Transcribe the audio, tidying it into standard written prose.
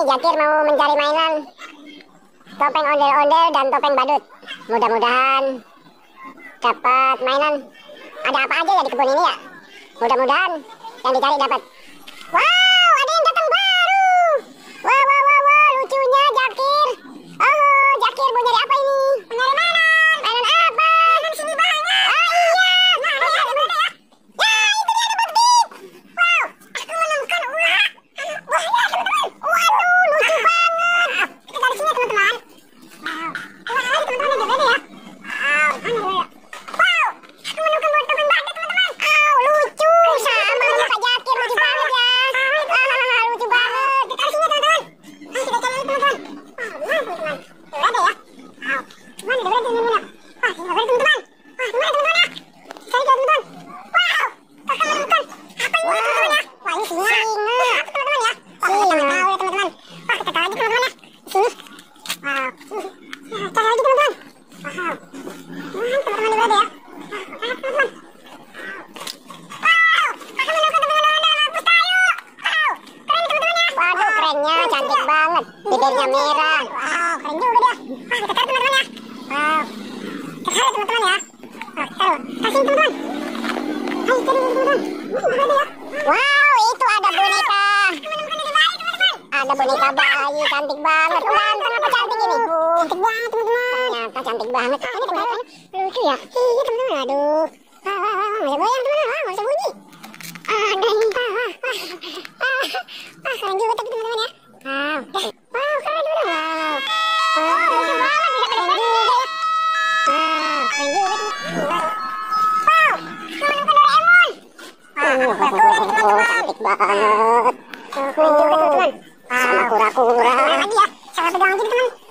Jakir mau mencari mainan topeng ondel-ondel dan topeng badut. Mudah-mudahan dapat mainan. Ada apa aja ya di kebun ini ya? Mudah-mudahan yang dicari dapat. Wow, ada yang datang baru. Wah, wah, wah, wah, lucunya Jakir. Oh, Jakir mau nyari apa ini? Mencari mainan. Mainan apa? Mainan sini banyak. Oh iya. Nah, ada ya. Ya, itu dia ada bukti. Wow, aku menemukan ular. Buahnya teman-teman. Waduh, lucu banget. Kita dari sini teman-teman. Wow, ular lagi teman-teman yang beda ya. Wow, mana ya? Wow, aku menemukan buah topeng badut teman-teman. Wow, lucu. Sama dengan Pak Jakir, lucu banget ya. Lucu banget. Kita dari sini teman-teman. Ayo kita cari teman-teman. Wow, mana teman-teman? Tuh ada ya. Wow, mana ada berarti teman-teman? Wah, ini ada teman-teman. Wah, mana teman-teman ya? Cari teman-teman. Wow, kakak menemukan apa ini teman-teman ya? Wah, ini singa. Apa teman-teman ya? Wah, kita nggak tahu ya teman-teman. Wah, kita cari lagi teman-teman ya. Di sini. Wow, cari lagi teman-teman. Wow, mana teman-teman di berada ya? Wah, teman-teman. Wow, kakak menemukan teman-teman dalam hapus kayu. Wow, keren teman-teman ya. Waduh, kerennya cantik banget. Bibirnya merah. Wow, keren juga dia. Wah, kita cari teman-teman ya. Wow, kita cari teman-teman ya. Wah, taruh. Kasih teman-teman. Ayo cari teman-teman. Mana ada ya? Wow, itu ada boneka. Ada boneka bayi cantik banget. Wah, kenapa cantik ini? Cantik banget teman-teman. Ternyata cantik banget. Ini teman-teman lucu ya. Iya teman-teman. Aduh. Wah, wah, wah, nggak goyang teman-teman. Wah, nggak bisa bunyi. Ada ini. Keren juga tapi teman-teman ya. Wow, wow, keren teman-teman. Wow, lucu banget. Bisa keren juga ya. Wow, keren juga teman-teman. Wow, menemukan Doraemon. Cantik banget. Keren juga teman-teman. Sama kura-kura. Lagi ya, sama pegang lagi teman.